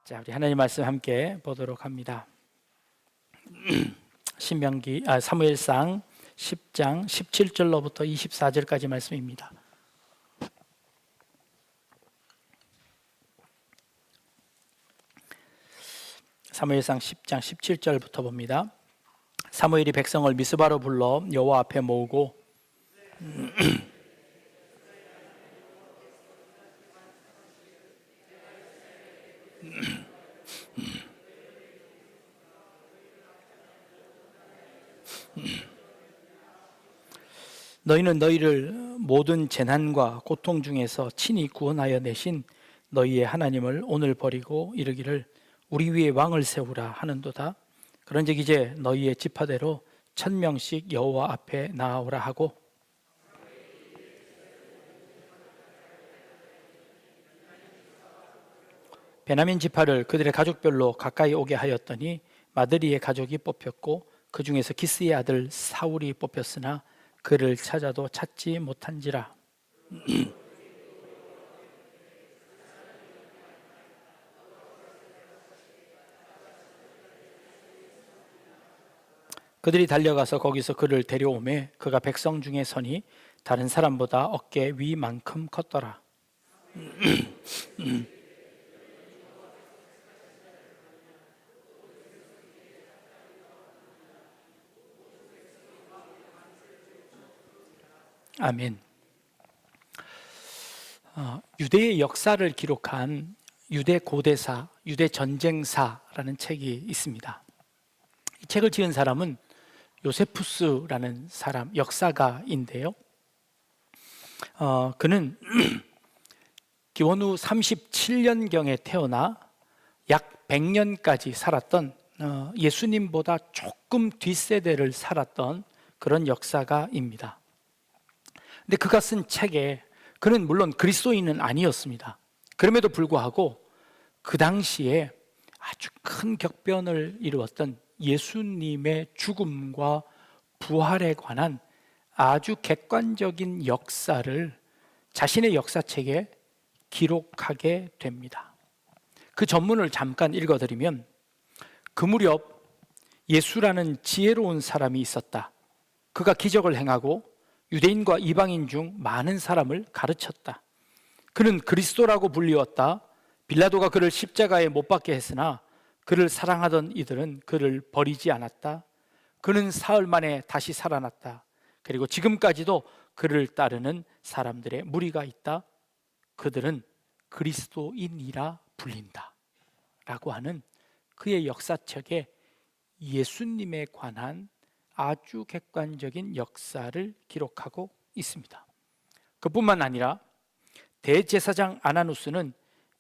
자, 우리 하나님 말씀 함께 보도록 합니다. 사무엘상 10장 17절로부터 24절까지 말씀입니다. 사무엘상 10장 17절부터 봅니다. 사무엘이 백성을 미스바로 불러 여호와 앞에 모으고 너희는 너희를 모든 재난과 고통 중에서 친히 구원하여 내신 너희의 하나님을 오늘 버리고 이르기를 우리 위에 왕을 세우라 하는도다. 그런즉 이제 너희의 지파대로 1000명씩 여호와 앞에 나아오라 하고 베냐민 지파를 그들의 가족별로 가까이 오게 하였더니 마드리의 가족이 뽑혔고 그 중에서 기스의 아들 사울이 뽑혔으나 그를 찾아도 찾지 못한지라. 그들이 달려가서 거기서 그를 데려오매 그가 백성 중에 서니 다른 사람보다 어깨 위만큼 컸더라. 아멘. 유대의 역사를 기록한 유대 고대사, 유대 전쟁사라는 책이 있습니다. 이 책을 지은 사람은 요세푸스라는 사람, 역사가인데요. 그는 기원 후 37년경에 태어나 약 100년까지 살았던 예수님보다 조금 뒷세대를 살았던 그런 역사가입니다. 근데 그가 쓴 책에 그는 물론 그리스도인은 아니었습니다. 그럼에도 불구하고 그 당시에 아주 큰 격변을 이루었던 예수님의 죽음과 부활에 관한 아주 객관적인 역사를 자신의 역사책에 기록하게 됩니다. 그 전문을 잠깐 읽어드리면 그 무렵 예수라는 지혜로운 사람이 있었다. 그가 기적을 행하고 유대인과 이방인 중 많은 사람을 가르쳤다. 그는 그리스도라고 불리웠다. 빌라도가 그를 십자가에 못 박게 했으나 그를 사랑하던 이들은 그를 버리지 않았다. 그는 사흘 만에 다시 살아났다. 그리고 지금까지도 그를 따르는 사람들의 무리가 있다. 그들은 그리스도인이라 불린다 라고 하는 그의 역사책에 예수님에 관한 아주 객관적인 역사를 기록하고 있습니다. 그뿐만 아니라 대제사장 아나누스는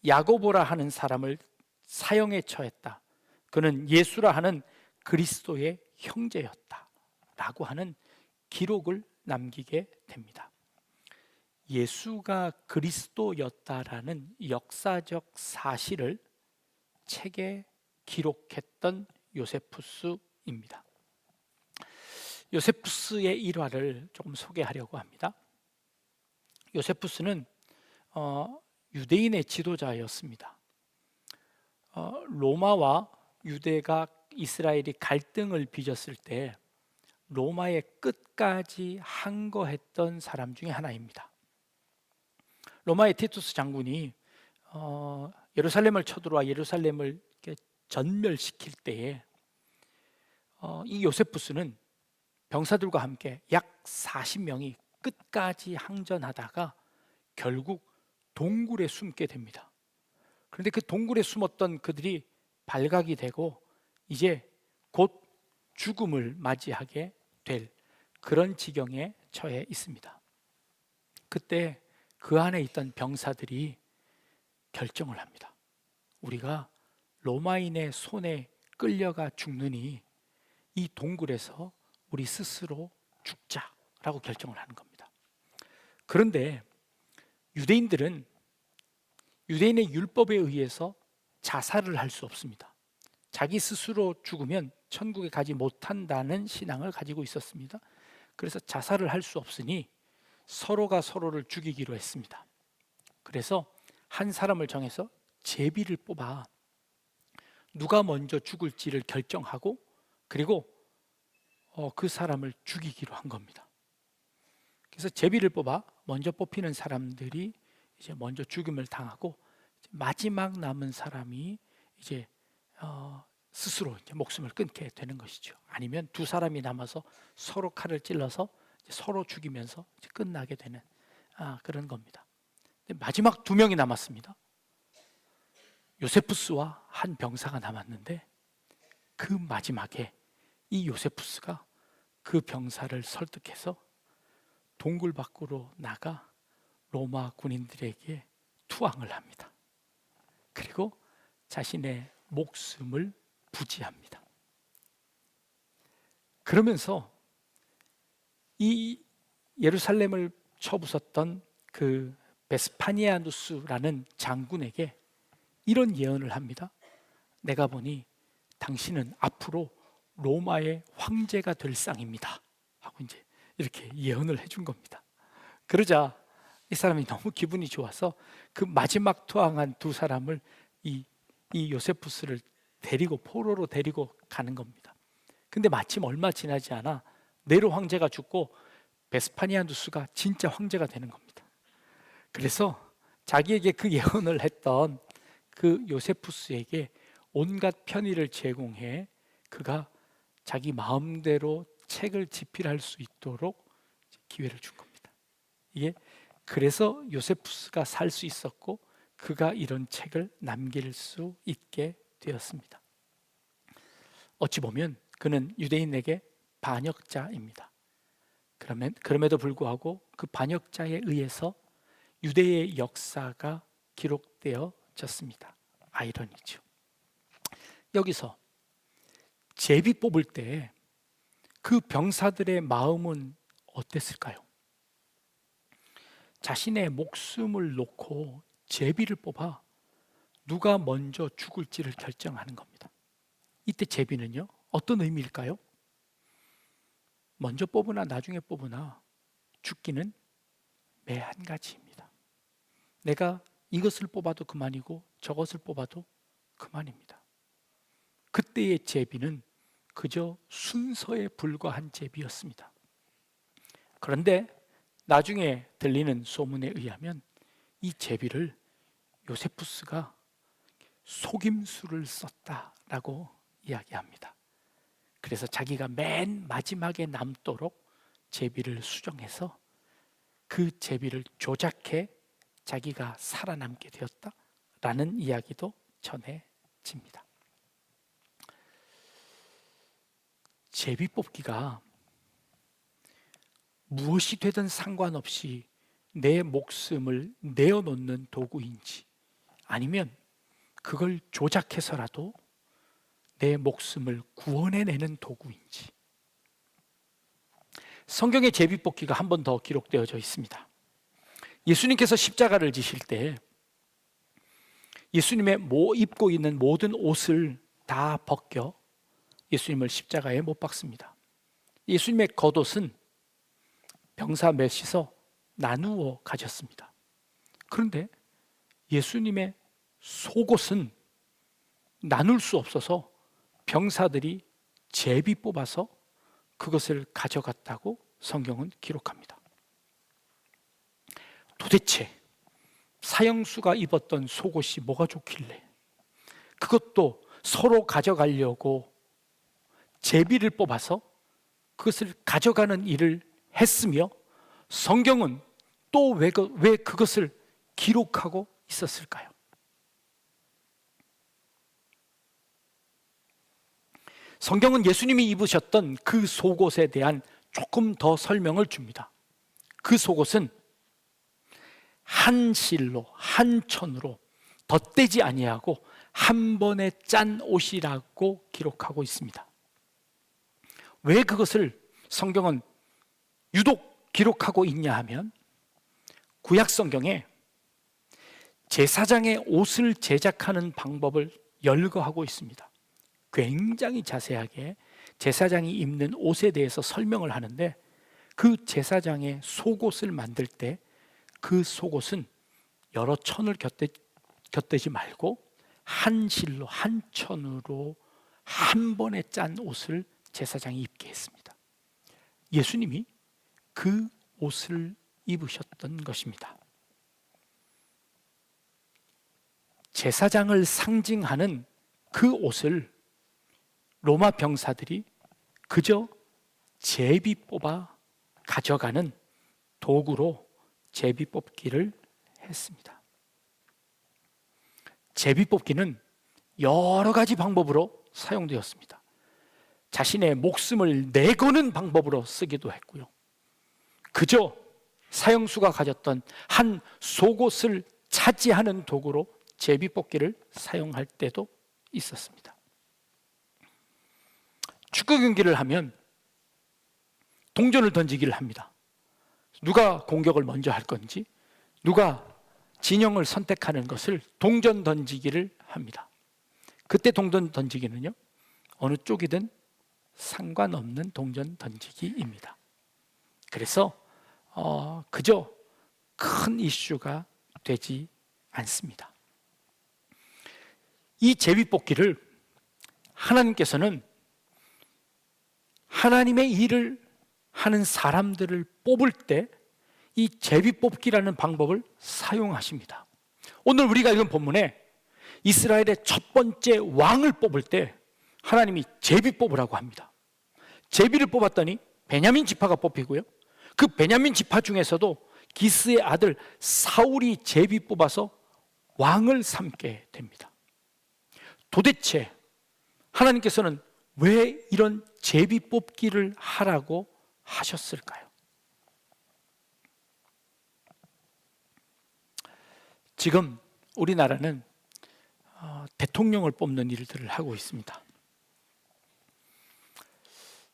야고보라 하는 사람을 사형에 처했다. 그는 예수라 하는 그리스도의 형제였다 라고 하는 기록을 남기게 됩니다. 예수가 그리스도였다라는 역사적 사실을 책에 기록했던 요세푸스입니다. 요세푸스의 일화를 조금 소개하려고 합니다. 요세푸스는 유대인의 지도자였습니다. 로마와 유대가 이스라엘이 갈등을 빚었을 때 로마의 끝까지 항거했던 사람 중에 하나입니다. 로마의 티투스 장군이 예루살렘을 쳐들어와 예루살렘을 전멸시킬 때에 이 요세푸스는 병사들과 함께 약 40명이 끝까지 항전하다가 결국 동굴에 숨게 됩니다. 그런데 그 동굴에 숨었던 그들이 발각이 되고 이제 곧 죽음을 맞이하게 될 그런 지경에 처해 있습니다. 그때 그 안에 있던 병사들이 결정을 합니다. 우리가 로마인의 손에 끌려가 죽느니 이 동굴에서 우리 스스로 죽자라고 결정을 하는 겁니다. 그런데 유대인들은 유대인의 율법에 의해서 자살을 할 수 없습니다. 자기 스스로 죽으면 천국에 가지 못한다는 신앙을 가지고 있었습니다. 그래서 자살을 할 수 없으니 서로가 서로를 죽이기로 했습니다. 그래서 한 사람을 정해서 제비를 뽑아 누가 먼저 죽을지를 결정하고 그리고 그 사람을 죽이기로 한 겁니다. 그래서 제비를 뽑아 먼저 뽑히는 사람들이 이제 먼저 죽임을 당하고 마지막 남은 사람이 이제 스스로 이제 목숨을 끊게 되는 것이죠. 아니면 두 사람이 남아서 서로 칼을 찔러서 서로 죽이면서 이제 끝나게 되는 그런 겁니다. 마지막 두 명이 남았습니다. 요세푸스와 한 병사가 남았는데 그 마지막에 이 요세푸스가 그 병사를 설득해서 동굴 밖으로 나가 로마 군인들에게 투항을 합니다. 그리고 자신의 목숨을 부지합니다. 그러면서 이 예루살렘을 쳐부쉈던 그 베스파니아누스라는 장군에게 이런 예언을 합니다. 내가 보니 당신은 앞으로 로마의 황제가 될 상입니다. 하고 이제 이렇게 예언을 해준 겁니다. 그러자 이 사람이 너무 기분이 좋아서 그 마지막 투항한 두 사람을 이 요세푸스를 데리고 포로로 데리고 가는 겁니다. 근데 마침 얼마 지나지 않아 네로 황제가 죽고 베스파니아누스가 진짜 황제가 되는 겁니다. 그래서 자기에게 그 예언을 했던 그 요세푸스에게 온갖 편의를 제공해 그가 자기 마음대로 책을 집필할 수 있도록 기회를 준 겁니다. 이게 그래서 요세푸스가 살 수 있었고 그가 이런 책을 남길 수 있게 되었습니다. 어찌 보면 그는 유대인에게 반역자입니다. 그럼에도 불구하고 그 반역자에 의해서 유대의 역사가 기록되어졌습니다. 아이러니죠. 여기서 제비 뽑을 때 그 병사들의 마음은 어땠을까요? 자신의 목숨을 놓고 제비를 뽑아 누가 먼저 죽을지를 결정하는 겁니다. 이때 제비는요, 어떤 의미일까요? 먼저 뽑으나 나중에 뽑으나 죽기는 매 한 가지입니다. 내가 이것을 뽑아도 그만이고 저것을 뽑아도 그만입니다. 그때의 제비는 그저 순서에 불과한 제비였습니다. 그런데 나중에 들리는 소문에 의하면 이 제비를 요세푸스가 속임수를 썼다라고 이야기합니다. 그래서 자기가 맨 마지막에 남도록 제비를 수정해서 그 제비를 조작해 자기가 살아남게 되었다라는 이야기도 전해집니다. 제비 뽑기가 무엇이 되든 상관없이 내 목숨을 내어놓는 도구인지 아니면 그걸 조작해서라도 내 목숨을 구원해내는 도구인지 성경의 제비 뽑기가 한 번 더 기록되어져 있습니다. 예수님께서 십자가를 지실 때 예수님의 입고 있는 모든 옷을 다 벗겨 예수님을 십자가에 못 박습니다. 예수님의 겉옷은 병사 몇이서 나누어 가졌습니다. 그런데 예수님의 속옷은 나눌 수 없어서 병사들이 제비 뽑아서 그것을 가져갔다고 성경은 기록합니다. 도대체 사형수가 입었던 속옷이 뭐가 좋길래 그것도 서로 가져가려고 제비를 뽑아서 그것을 가져가는 일을 했으며 성경은 또 왜 그것을 기록하고 있었을까요? 성경은 예수님이 입으셨던 그 속옷에 대한 조금 더 설명을 줍니다. 그 속옷은 한 실로 한 천으로 덧대지 아니하고 한 번에 짠 옷이라고 기록하고 있습니다. 왜 그것을 성경은 유독 기록하고 있냐 하면 구약 성경에 제사장의 옷을 제작하는 방법을 열거하고 있습니다. 굉장히 자세하게 제사장이 입는 옷에 대해서 설명을 하는데 그 제사장의 속옷을 만들 때 그 속옷은 여러 천을 곁대지 말고 한 실로 한 천으로 한 번에 짠 옷을 제사장이 입게 했습니다. 예수님이 그 옷을 입으셨던 것입니다. 제사장을 상징하는 그 옷을 로마 병사들이 그저 제비 뽑아 가져가는 도구로 제비 뽑기를 했습니다. 제비 뽑기는 여러 가지 방법으로 사용되었습니다. 자신의 목숨을 내거는 방법으로 쓰기도 했고요. 그저 사형수가 가졌던 한 속옷을 차지하는 도구로 제비 뽑기를 사용할 때도 있었습니다. 축구 경기를 하면 동전을 던지기를 합니다. 누가 공격을 먼저 할 건지, 누가 진영을 선택하는 것을 동전 던지기를 합니다. 그때 동전 던지기는요, 어느 쪽이든 상관없는 동전 던지기입니다. 그래서 그저 큰 이슈가 되지 않습니다. 이 제비뽑기를 하나님께서는 하나님의 일을 하는 사람들을 뽑을 때 이 제비뽑기라는 방법을 사용하십니다. 오늘 우리가 읽은 본문에 이스라엘의 첫 번째 왕을 뽑을 때 하나님이 제비 뽑으라고 합니다. 제비를 뽑았더니 베냐민 지파가 뽑히고요, 그 베냐민 지파 중에서도 기스의 아들 사울이 제비 뽑아서 왕을 삼게 됩니다. 도대체 하나님께서는 왜 이런 제비 뽑기를 하라고 하셨을까요? 지금 우리나라는 대통령을 뽑는 일들을 하고 있습니다.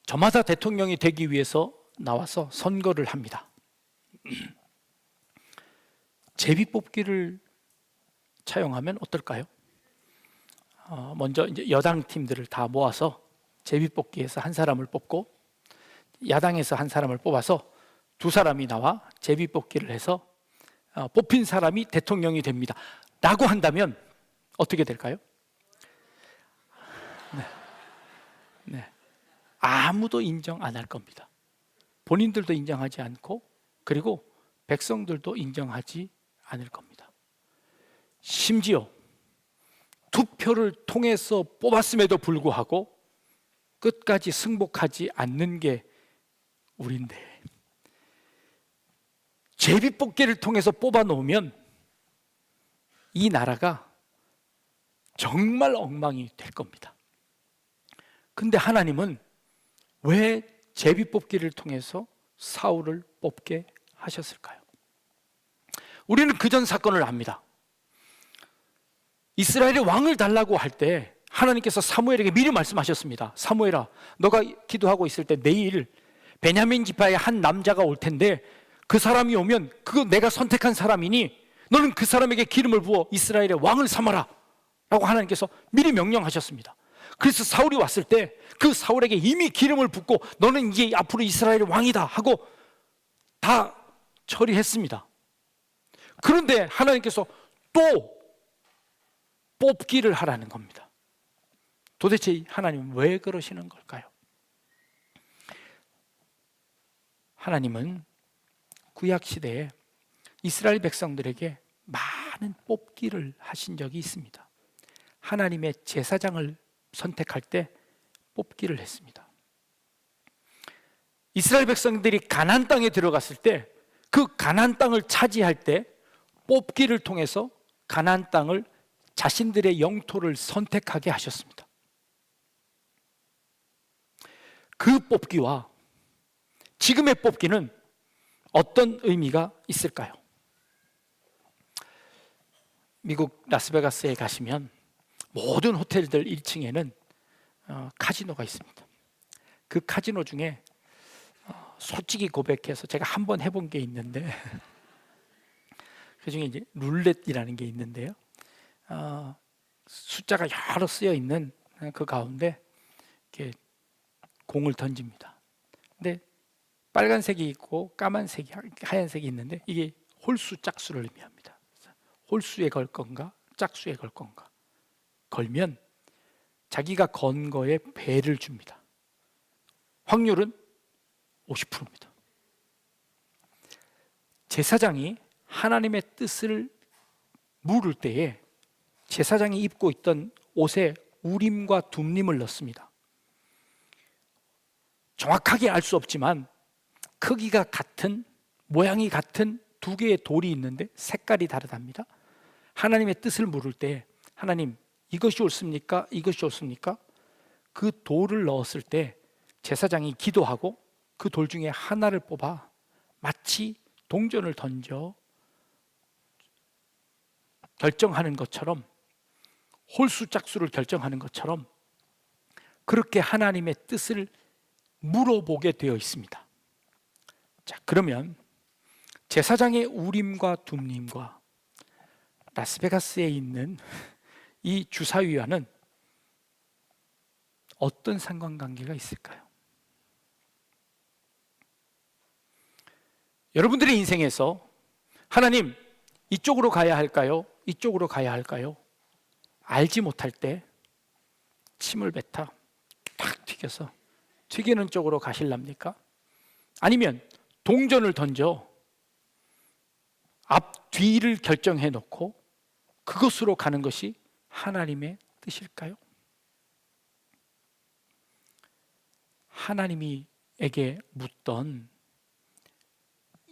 저마다 대통령이 되기 위해서 나와서 선거를 합니다. 제비뽑기를 차용하면 어떨까요? 먼저 이제 여당 팀들을 다 모아서 제비뽑기에서 한 사람을 뽑고, 야당에서 한 사람을 뽑아서 두 사람이 나와 제비뽑기를 해서 뽑힌 사람이 대통령이 됩니다 라고 한다면 어떻게 될까요? 네. 아무도 인정 안 할 겁니다. 본인들도 인정하지 않고, 그리고 백성들도 인정하지 않을 겁니다. 심지어 투표를 통해서 뽑았음에도 불구하고 끝까지 승복하지 않는 게 우리인데, 제비뽑기를 통해서 뽑아 놓으면 이 나라가 정말 엉망이 될 겁니다. 근데 하나님은 왜 제비뽑기를 통해서 사울을 뽑게 하셨을까요? 우리는 그전 사건을 압니다. 이스라엘의 왕을 달라고 할 때 하나님께서 사무엘에게 미리 말씀하셨습니다. 사무엘아, 너가 기도하고 있을 때 내일 베냐민 지파의 한 남자가 올 텐데 그 사람이 오면 그거 내가 선택한 사람이니 너는 그 사람에게 기름을 부어 이스라엘의 왕을 삼아라 라고 하나님께서 미리 명령하셨습니다. 그래서 사울이 왔을 때 그 사울에게 이미 기름을 붓고 너는 이제 앞으로 이스라엘의 왕이다 하고 다 처리했습니다. 그런데 하나님께서 또 뽑기를 하라는 겁니다. 도대체 하나님은 왜 그러시는 걸까요? 하나님은 구약시대에 이스라엘 백성들에게 많은 뽑기를 하신 적이 있습니다. 하나님의 제사장을 선택할 때 뽑기를 했습니다. 이스라엘 백성들이 가나안 땅에 들어갔을 때 그 가나안 땅을 차지할 때 뽑기를 통해서 가나안 땅을 자신들의 영토를 선택하게 하셨습니다. 그 뽑기와 지금의 뽑기는 어떤 의미가 있을까요? 미국 라스베가스에 가시면 모든 호텔들 1층에는 카지노가 있습니다. 그 카지노 중에 솔직히 고백해서 제가 한번 해본 게 있는데 그 중에 이제 룰렛이라는 게 있는데요, 숫자가 여러 쓰여 있는 그 가운데 이렇게 공을 던집니다. 근데 빨간색이 있고 까만색이, 하얀색이 있는데 이게 홀수 짝수를 의미합니다. 홀수에 걸 건가 짝수에 걸 건가. 걸면 자기가 건 거에 배를 줍니다. 확률은 50%입니다. 제사장이 하나님의 뜻을 물을 때에 제사장이 입고 있던 옷에 우림과 둠림을 넣습니다. 정확하게 알 수 없지만 크기가 같은, 모양이 같은 두 개의 돌이 있는데 색깔이 다르답니다. 하나님의 뜻을 물을 때 하나님, 이것이 옳습니까? 이것이 옳습니까? 그 돌을 넣었을 때 제사장이 기도하고 그 돌 중에 하나를 뽑아 마치 동전을 던져 결정하는 것처럼, 홀수 짝수를 결정하는 것처럼 그렇게 하나님의 뜻을 물어보게 되어 있습니다. 자, 그러면 제사장의 우림과 둠림과 라스베가스에 있는 이 주사위와는 어떤 상관관계가 있을까요? 여러분들의 인생에서 하나님, 이쪽으로 가야 할까요? 이쪽으로 가야 할까요? 알지 못할 때 침을 뱉어 탁 튀겨서 튀기는 쪽으로 가실랍니까? 아니면 동전을 던져 앞, 뒤를 결정해 놓고 그것으로 가는 것이 하나님의 뜻일까요? 하나님에게 묻던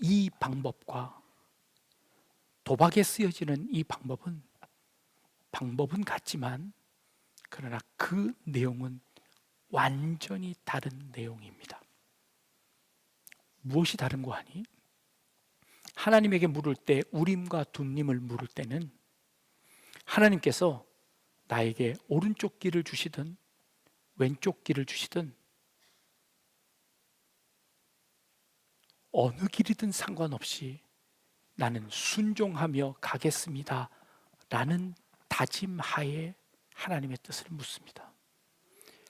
이 방법과 도박에 쓰여지는 이 방법은 같지만 그러나 그 내용은 완전히 다른 내용입니다. 무엇이 다른고 하니? 하나님에게 물을 때, 우림과 둠림을 물을 때는 하나님께서 나에게 오른쪽 길을 주시든 왼쪽 길을 주시든 어느 길이든 상관없이 나는 순종하며 가겠습니다 라는 다짐하에 하나님의 뜻을 묻습니다.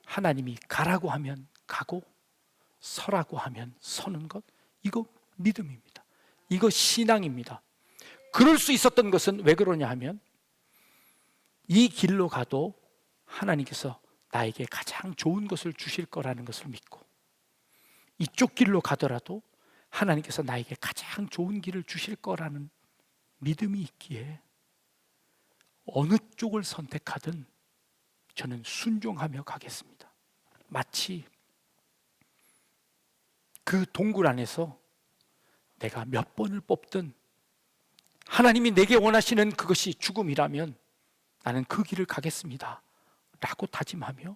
하나님이 가라고 하면 가고 서라고 하면 서는 것, 이거 믿음입니다. 이거 신앙입니다. 그럴 수 있었던 것은 왜 그러냐 하면 이 길로 가도 하나님께서 나에게 가장 좋은 것을 주실 거라는 것을 믿고, 이쪽 길로 가더라도 하나님께서 나에게 가장 좋은 길을 주실 거라는 믿음이 있기에 어느 쪽을 선택하든 저는 순종하며 가겠습니다. 마치 그 동굴 안에서 내가 몇 번을 뽑든 하나님이 내게 원하시는 그것이 죽음이라면 나는 그 길을 가겠습니다 라고 다짐하며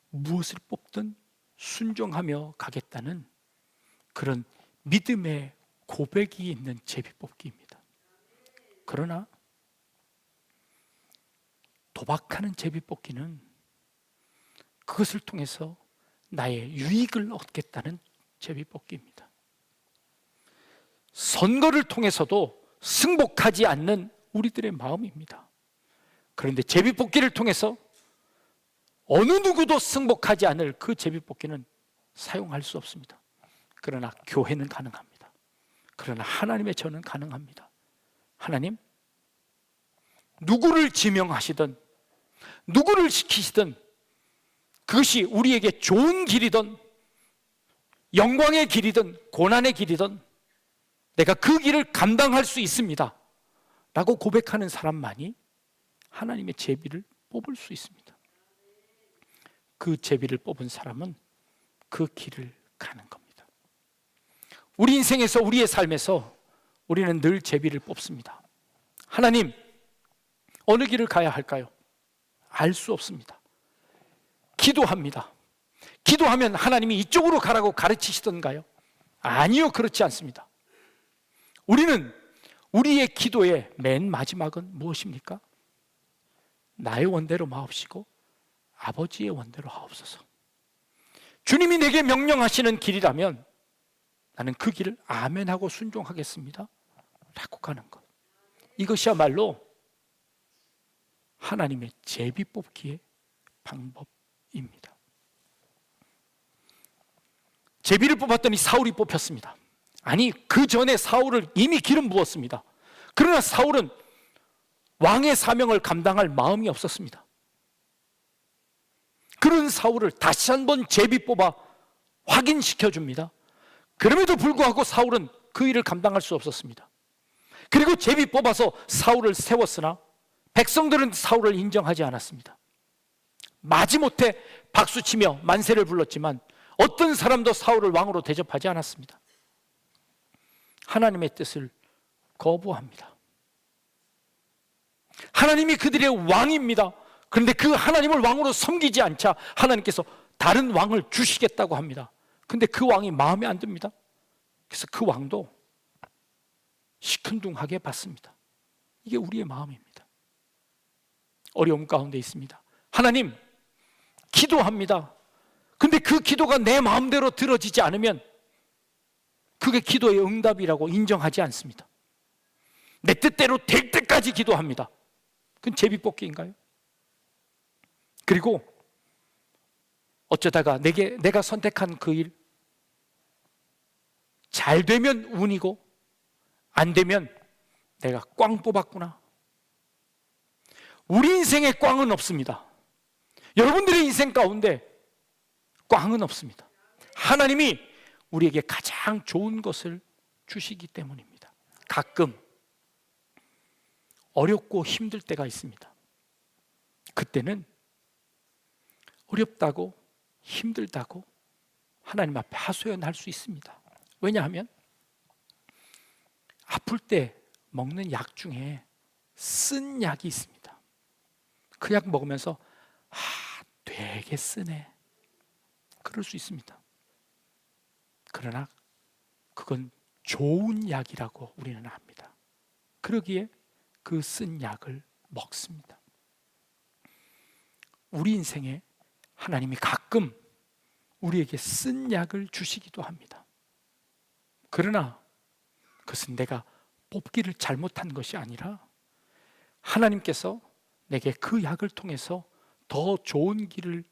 무엇을 뽑든 순종하며 가겠다는 그런 믿음의 고백이 있는 제비뽑기입니다. 그러나 도박하는 제비뽑기는 그것을 통해서 나의 유익을 얻겠다는 제비뽑기입니다. 선거를 통해서도 승복하지 않는 우리들의 마음입니다. 그런데 제비뽑기를 통해서 어느 누구도 승복하지 않을 그 제비뽑기는 사용할 수 없습니다. 그러나 교회는 가능합니다. 그러나 하나님의 저는 가능합니다. 하나님, 누구를 지명하시든 누구를 시키시든 그것이 우리에게 좋은 길이든 영광의 길이든 고난의 길이든 내가 그 길을 감당할 수 있습니다 라고 고백하는 사람만이 하나님의 제비를 뽑을 수 있습니다. 그 제비를 뽑은 사람은 그 길을 가는 겁니다. 우리 인생에서, 우리의 삶에서 우리는 늘 제비를 뽑습니다. 하나님, 어느 길을 가야 할까요? 알 수 없습니다. 기도합니다. 기도하면 하나님이 이쪽으로 가라고 가르치시던가요? 아니요, 그렇지 않습니다. 우리는 우리의 기도의 맨 마지막은 무엇입니까? 나의 원대로 마옵시고 아버지의 원대로 하옵소서. 주님이 내게 명령하시는 길이라면 나는 그 길을 아멘하고 순종하겠습니다 라고 가는 것, 이것이야말로 하나님의 제비 뽑기의 방법입니다. 제비를 뽑았더니 사울이 뽑혔습니다. 아니, 그 전에 사울을 이미 기름 부었습니다. 그러나 사울은 왕의 사명을 감당할 마음이 없었습니다. 그런 사울을 다시 한번 제비 뽑아 확인시켜 줍니다. 그럼에도 불구하고 사울은 그 일을 감당할 수 없었습니다. 그리고 제비 뽑아서 사울을 세웠으나 백성들은 사울을 인정하지 않았습니다. 마지못해 박수치며 만세를 불렀지만 어떤 사람도 사울을 왕으로 대접하지 않았습니다. 하나님의 뜻을 거부합니다. 하나님이 그들의 왕입니다. 그런데 그 하나님을 왕으로 섬기지 않자 하나님께서 다른 왕을 주시겠다고 합니다. 근데 그 왕이 마음에 안 듭니다. 그래서 그 왕도 시큰둥하게 받습니다. 이게 우리의 마음입니다. 어려움 가운데 있습니다. 하나님, 기도합니다. 근데 그 기도가 내 마음대로 들어지지 않으면 그게 기도의 응답이라고 인정하지 않습니다. 내 뜻대로 될 때까지 기도합니다. 그건 제비뽑기인가요? 그리고 어쩌다가 내가 선택한 그 일 잘 되면 운이고 안 되면 내가 꽝 뽑았구나. 우리 인생에 꽝은 없습니다. 여러분들의 인생 가운데 꽝은 없습니다. 하나님이 우리에게 가장 좋은 것을 주시기 때문입니다. 가끔 어렵고 힘들 때가 있습니다. 그때는 어렵다고 힘들다고 하나님 앞에 하소연할 수 있습니다. 왜냐하면 아플 때 먹는 약 중에 쓴 약이 있습니다. 그 약 먹으면서 되게 쓰네, 그럴 수 있습니다. 그러나 그건 좋은 약이라고 우리는 압니다. 그러기에 그 쓴 약을 먹습니다. 우리 인생에 하나님이 가끔 우리에게 쓴 약을 주시기도 합니다. 그러나 그것은 내가 뽑기를 잘못한 것이 아니라 하나님께서 내게 그 약을 통해서 더 좋은 길을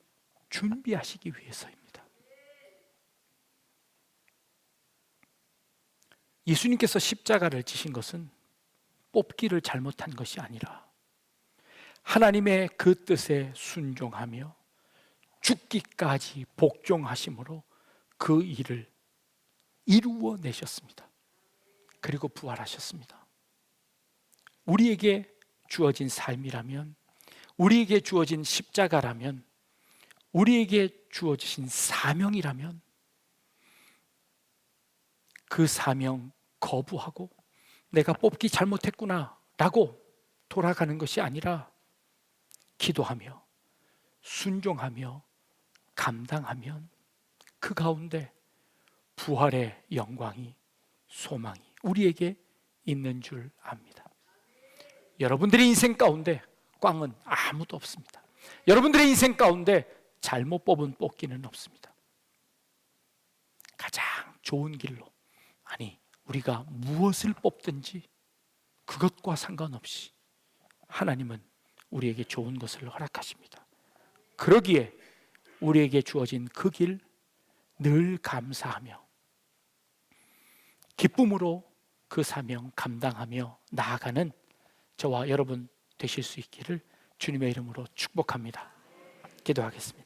준비하시기 위해서입니다. 예수님께서 십자가를 지신 것은 뽑기를 잘못한 것이 아니라 하나님의 그 뜻에 순종하며 죽기까지 복종하심으로 그 일을 이루어내셨습니다. 그리고 부활하셨습니다. 우리에게 주어진 삶이라면, 우리에게 주어진 십자가라면, 우리에게 주어진 사명이라면 그 사명 거부하고 내가 뽑기 잘못했구나 라고 돌아가는 것이 아니라 기도하며 순종하며 감당하면 그 가운데 부활의 영광이, 소망이 우리에게 있는 줄 압니다. 여러분들의 인생 가운데 꽝은 아무도 없습니다. 여러분들의 인생 가운데 잘못 뽑은 뽑기는 없습니다. 가장 좋은 길로, 아니 우리가 무엇을 뽑든지 그것과 상관없이 하나님은 우리에게 좋은 것을 허락하십니다. 그러기에 우리에게 주어진 그 길 늘 감사하며 기쁨으로 그 사명 감당하며 나아가는 저와 여러분 되실 수 있기를 주님의 이름으로 축복합니다. 기도하겠습니다.